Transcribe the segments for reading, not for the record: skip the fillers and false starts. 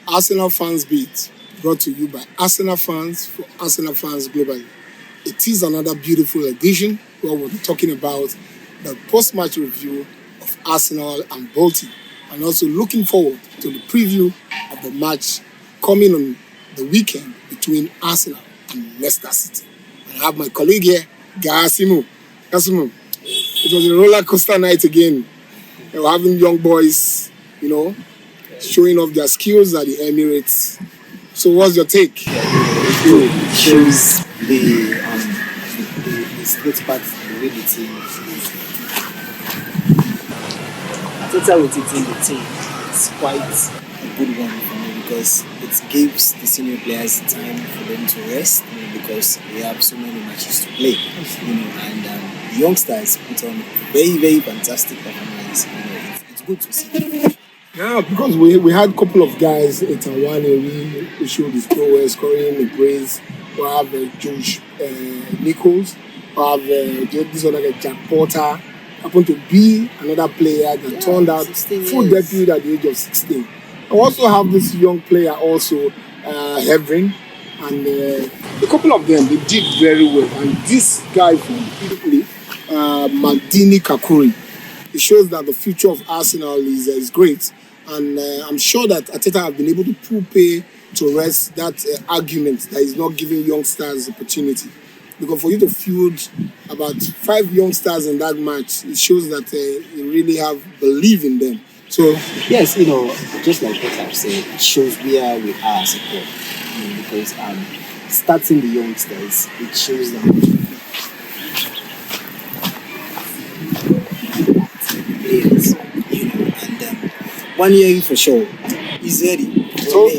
Arsenal Fans Beat, brought to you by Arsenal fans for Arsenal fans globally. It is another beautiful edition where we'll be talking about the post-match review of Arsenal and Bolton, and also looking forward to the preview of the match coming on the weekend between Arsenal and Leicester City. And I have my colleague here, Gasimu. Gasimu, it was a roller coaster night again. We were having young boys, showing off their skills at the Emirates. So what's your take? It shows the split part the way the team is. Total rotating the team is quite a good one for me because it gives the senior players time for them to rest because they have so many matches to play. And the youngsters put on very, very fantastic performance. It's good to see. Yeah, because we had a couple of guys, Etawane, who showed his prowess, scoring the brace. We have Josh Nichols. We have this other guy, Jack Porter. Happened to be another player that turned out full debut at the age of 16. I also have this young player also, Heverin. And a couple of them, they did very well. And this guy from Italy, Maldini Kakuri, it shows that the future of Arsenal is great. And I'm sure that Arteta have been able to pay to rest that argument that is not giving youngsters opportunity. Because for you to field about 5 youngsters in that match, it shows that you really have belief in them. So yes, just like what I've said, it shows where we are as a club. Because starting the youngsters, it shows them players, and 1 year for sure, he's ready.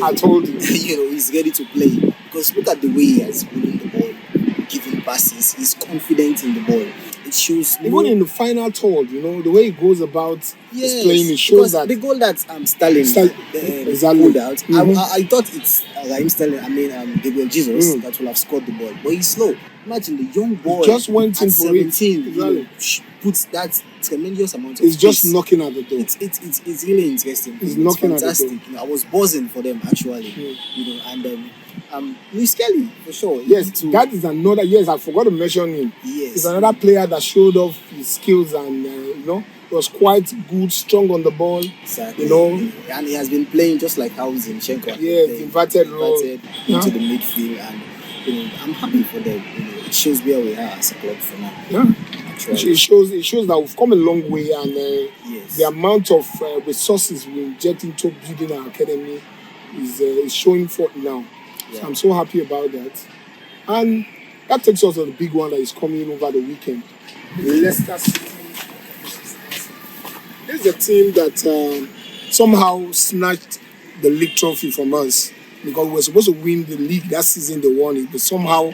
I told you. He's ready to play. Because look at the way he has pulling the ball, giving passes. He's confident in the ball. It shows. Even in the final third, the way he goes about his playing, it shows that the goal that Sterling pulled out. I thought it's Raheem Sterling. Gabriel Jesus that will have scored the ball, but he's slow. Imagine the young boy he just went in for 17, puts that tremendous amount of. He's just knocking at the door. It's really interesting. He's knocking fantastic. At the door. I was buzzing for them actually. And Luis Kelly for sure. Yes, that is another. Yes, I forgot to mention him. Yes, he's another player that showed off his skills and was quite good, strong on the ball. Exactly. And he has been playing just like how Zinchenko. Yes, inverted into the midfield, and I'm happy for them. It shows where we are as a club for now. Yeah. Actually. It shows that we've come a long way, and the amount of resources we inject into building our academy is showing forth now. Yeah. So I'm so happy about that. And that takes us to the big one that is coming over the weekend. Leicester City. This is a team that somehow snatched the league trophy from us because we were supposed to win the league that season. They won it, but somehow,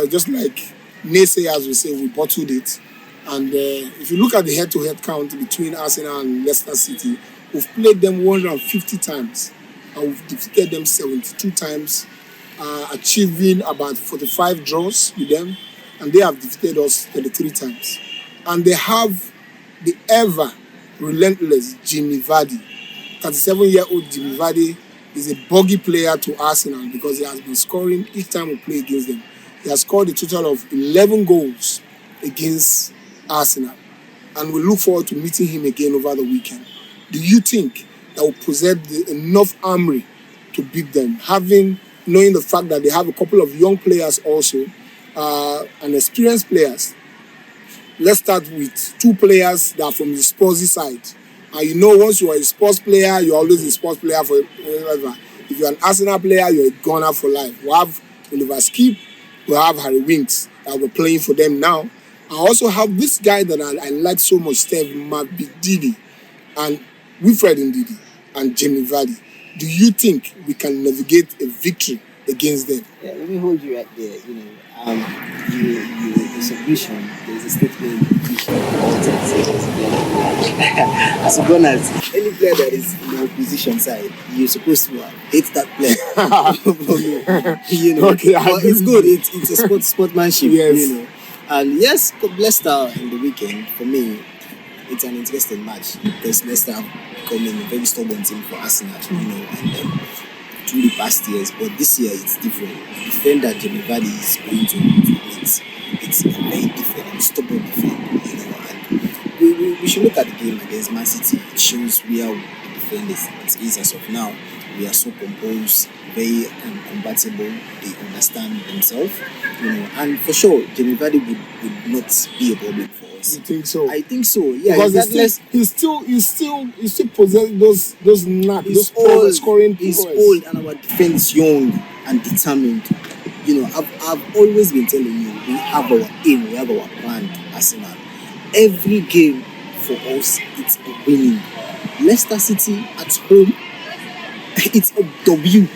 just like naysayers will say, we bottled it. And if you look at the head-to-head count between Arsenal and Leicester City, we've played them 150 times. And we've defeated them 72 times, achieving about 45 draws with them, and they have defeated us 33 times. And they have the ever relentless Jimmy Vardy. 37-year-old Jimmy Vardy is a buggy player to Arsenal because he has been scoring each time we play against them. He has scored a total of 11 goals against Arsenal, and we look forward to meeting him again over the weekend. Do you think that will possess enough armory to beat them, knowing the fact that they have a couple of young players also, and experienced players? Let's start with 2 players that are from the Spursy side. And once you are a sports player, you're always a sports player forever. If you're an Arsenal player, you're a gunner for life. We have Oliver Skip, we have Harry Winks that we're playing for them now. I also have this guy that I like so much, Steve Mabididi, and Wilfred Ndidi, and Jamie Vardy. Do you think we can navigate a victory against them? Yeah, let me hold you right there. The solution, there's a statement in the vision. As a gunners, any player that is in the opposition side, you're supposed to hate that player. Okay, but it's good. It's a sportsmanship. Yes. And yes, Leicester in the weekend, for me, it's an interesting match because Leicester becoming a very stubborn team for Arsenal, and through the past years. But this year it's different. The defend that Jamie Vardy is going to meet, it's a very different and stubborn defend, and we should look at the game against Man City. It shows where the defend is as of now. We are so composed, very compatible. They understand themselves, and for sure, Jamie Vardy would not be a problem for us. You think so? I think so. Yeah, because he still possess those knack, he's those old, scoring. he's powers. old, and our defense young and determined. I've always been telling you, we have our aim, we have our plan, Arsenal. Every game for us, it's a winning. Leicester City at home, it's a W,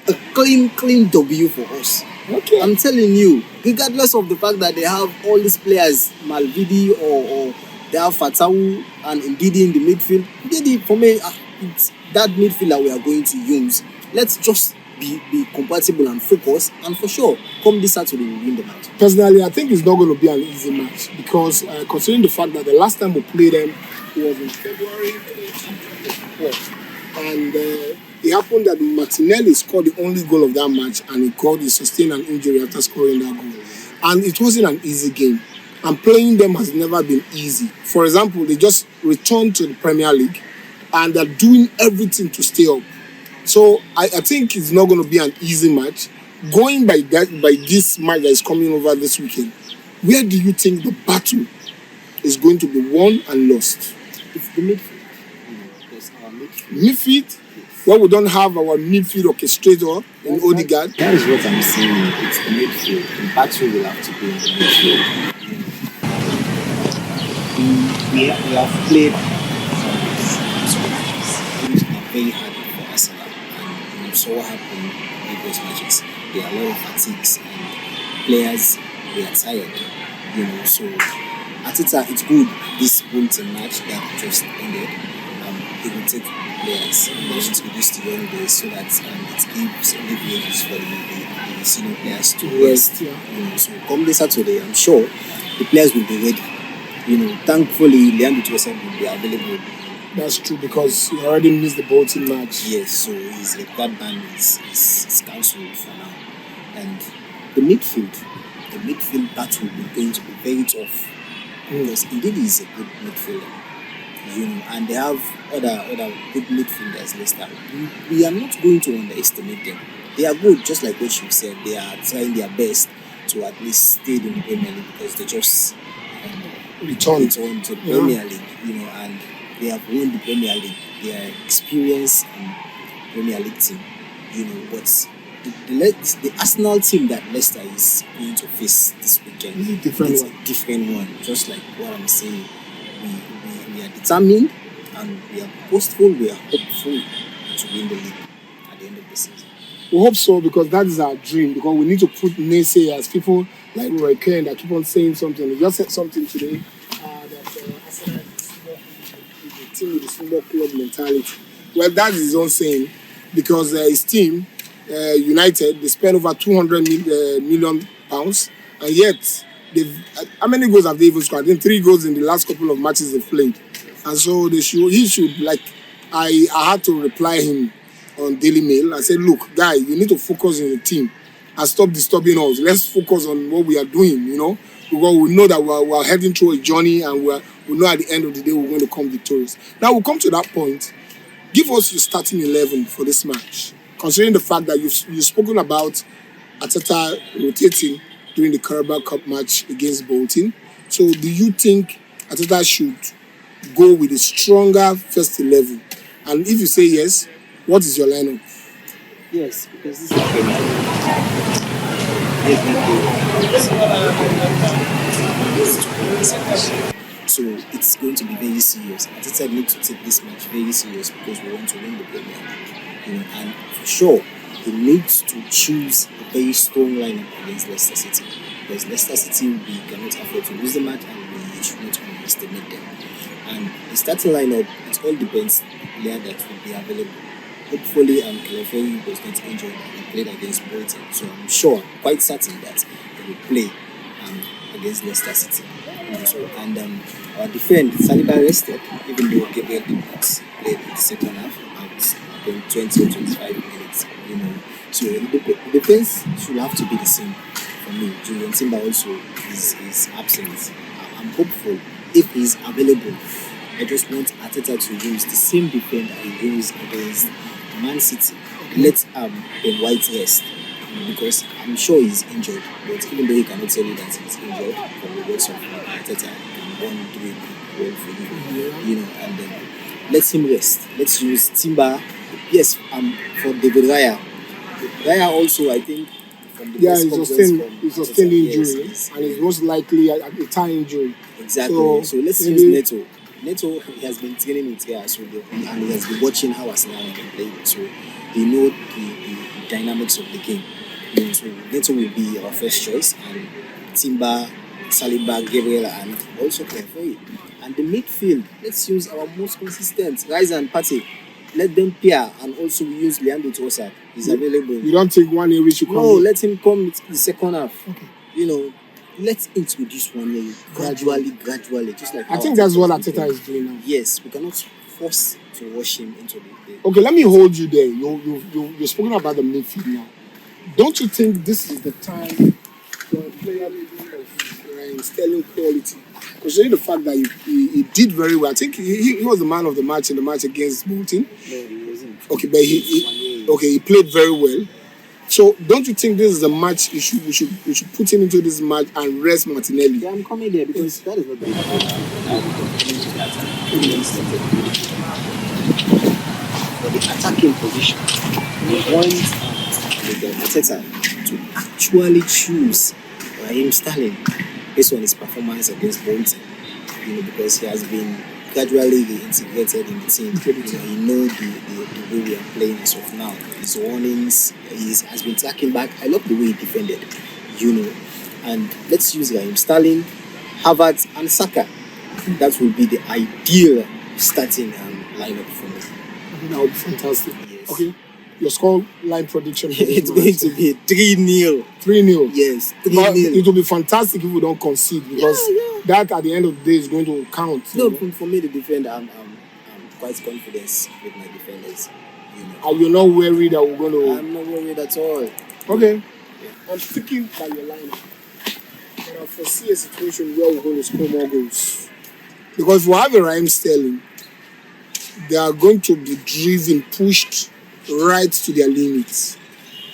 a clean W for us. Okay. I'm telling you, regardless of the fact that they have all these players, Malvidi or they have Fatau and Ndidi in the midfield. Ndidi, for me, it's that midfielder we are going to use. Let's just be compatible and focus, and for sure, come this Saturday we'll win the match. Personally, I think it's not going to be an easy match because considering the fact that the last time we played them was in February 2024, and it happened that Martinelli scored the only goal of that match, and he sustained an injury after scoring that goal, and it wasn't an easy game. And playing them has never been easy. For example, they just returned to the Premier League, and they're doing everything to stay up. So I think it's not going to be an easy match. Going by this match that is coming over this weekend, where do you think the battle is going to be won and lost? It's the midfield. Because our midfield, where we don't have our midfield orchestrator in Odegaard. That is what I'm saying. It's the midfield. The battle will have to be in the midfield. We have played some matches which are very hard for Arsenal, and you saw what happened in those matches. There are a lot of fatigues and players were tired, so Arteta, it's good this Bolton match that just ended. He will take players to reduce the young boys so that it gives leverage for the senior players to rest. So come this Saturday, I'm sure the players will be ready. Thankfully, Leandro Trossard will be available. That's true because he already missed the Bolton match. Yes, so that ban is cancelled for now. And the midfield battle is going to be very tough because indeed he's a good midfielder. And they have other good midfielders, Leicester. We are not going to underestimate them. They are good, just like what you said. They are trying their best to at least stay in the Premier League because they just returned to the Premier League, and they have won the Premier League. They are experienced in Premier League team, but the Arsenal team that Leicester is going to face this weekend is a different one. Just like what I'm saying, we are determined and we are boastful. We are hopeful to win the league at the end of the season. We hope so because that is our dream. Because we need to put naysayers, people like Roy Kane that keep on saying something. He just said something today that Arsenal is a team with a football club mentality. Well, that is his own saying because his team, United, they spent over 200 million pounds, and yet how many goals have they even scored? I think 3 goals in the last couple of matches they've played, and so he should I had to reply him on Daily Mail. I said, look, guy, you need to focus on your team and stop disturbing us. Let's focus on what we are doing, because we know that we're heading through a journey and we know at the end of the day we're going to come victorious. Now we'll come to that point. Give us your starting 11 for this match, considering the fact that you've spoken about Arteta rotating during the Carabao Cup match against Bolton. So do you think Arteta should go with a stronger first 11? And if you say yes, what is your lineup? Yes, because this is Premier League. So it's going to be very serious. Arteta needs to take this match very serious because we want to win the Premier League. And for sure, he needs to choose a very strong lineup against Leicester City. Because Leicester City, we cannot afford to lose the match and we should not underestimate them. And the starting lineup, it all depends on the player that will be available. Hopefully, Clefairy was not injured and he played against Bolton. So I'm sure, quite certain that he will play against Leicester City. And our defense, Saliba rested, even though Gabriel did not played in the second half, about 20 or 25 minutes. So the defense should have to be the same for me. Julian Timber also is absent. I'm hopeful if he's available. I just want Arteta to use the same defender he used against Man City. Let Ben White rest, because I'm sure he's injured. But even though he cannot tell you that he's injured, from the words of Arteta, I'm going to do it well for you. And then let him rest. Let's use Timber. Yes, for David Raya. Raya also, I think, from the Yeah, press he's conference sustained, from he's sustained Arteta, injury, yes, and it's most likely a thigh injury. exactly. So let's maybe- use Neto. Neto, he has been training with Real, and he has been watching how Arsenal have been playing. So they know the dynamics of the game. So Neto will be our first choice, and Timber, Saliba, Gabriel, and also Clefairy. And the midfield, let's use our most consistent, Rise and Party. Let them pair, and also we use Leandro Trossard. He's available. You don't take one away to come No, in. let him come the second half. Okay. Let's introduce one year gradually, just like I how think that's what Arteta Arteta is doing now. Yes, we cannot force to rush him into the Okay, let me hold you there. You're speaking about the midfield now. Don't you think this is the time for a player of Sterling quality? Considering the fact that he did very well. I think he was the man of the match in the match against Bolton. No, he wasn't. Okay, but he played very well. So don't you think this is a match we should put him into this match and rest Martinelli? Yeah, I'm coming there because that is not the for the attacking position. We want Arteta to actually choose Raheem Sterling based on his performance against Bolton. Because he has been gradually reintegrated in the team. He knows the way we are playing as of now. His warnings, he has been tracking back. I love the way he defended, And let's use Raheem Sterling, Havertz, and Saka. That will be the ideal starting lineup for me. I think that would be fantastic. Yes. Okay. Your score line prediction. It's going to be 3-0. 3-0. Yes, 3-0. But it will be fantastic if we don't concede, because that at the end of the day is going to count. No, for me, the defender, I'm quite confident with my defenders. Are you not worried that we're going to? I'm not worried at all. Okay. I'm sticking by your lineup, but I foresee a situation where we're going to score more goals, because if we have a Raheem Sterling, they are going to be driven, pushed right to their limits,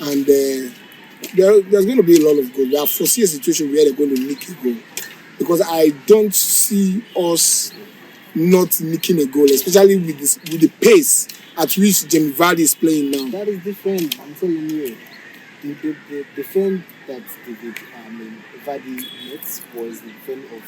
and there's going to be a lot of goals. I foresee a situation where they're going to nick a goal, because I don't see us not nicking a goal, especially with the pace at which Jamie Vardy is playing now. That is different. I'm telling you. The defend that Vardy met was the defend of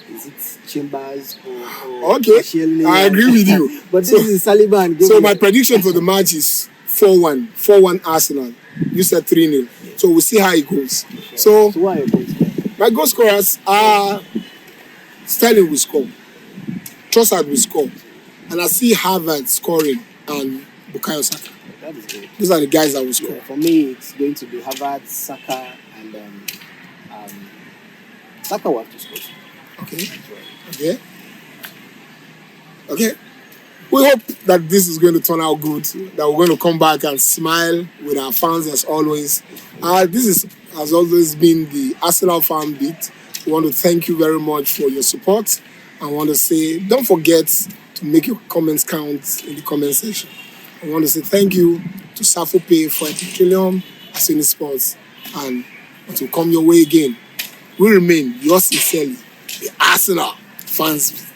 is it Chambers or Okay, Ashley? I agree with you. But this is Saliba and Gabriel. So my prediction for the match is 4-1 Arsenal. You said 3-0. So we'll see how it goes. So who are your goals? my goal scorers are Sterling will score, Trossard will score, and I see Havertz scoring and Bukayo Saka. That is good. Those are the guys that will score. Yeah, for me, it's going to be Havertz, Saka, and Saka will have to score. Okay. We hope that this is going to turn out good, that we're going to come back and smile with our fans as always. This has always been the Arsenal Fan Beat. We want to thank you very much for your support. I want to say, don't forget to make your comments count in the comment section. I want to say thank you to Safo Pay for Petroleum, Cine Sports, and it will come your way again. We remain yours sincerely, the Arsenal Fans Beat.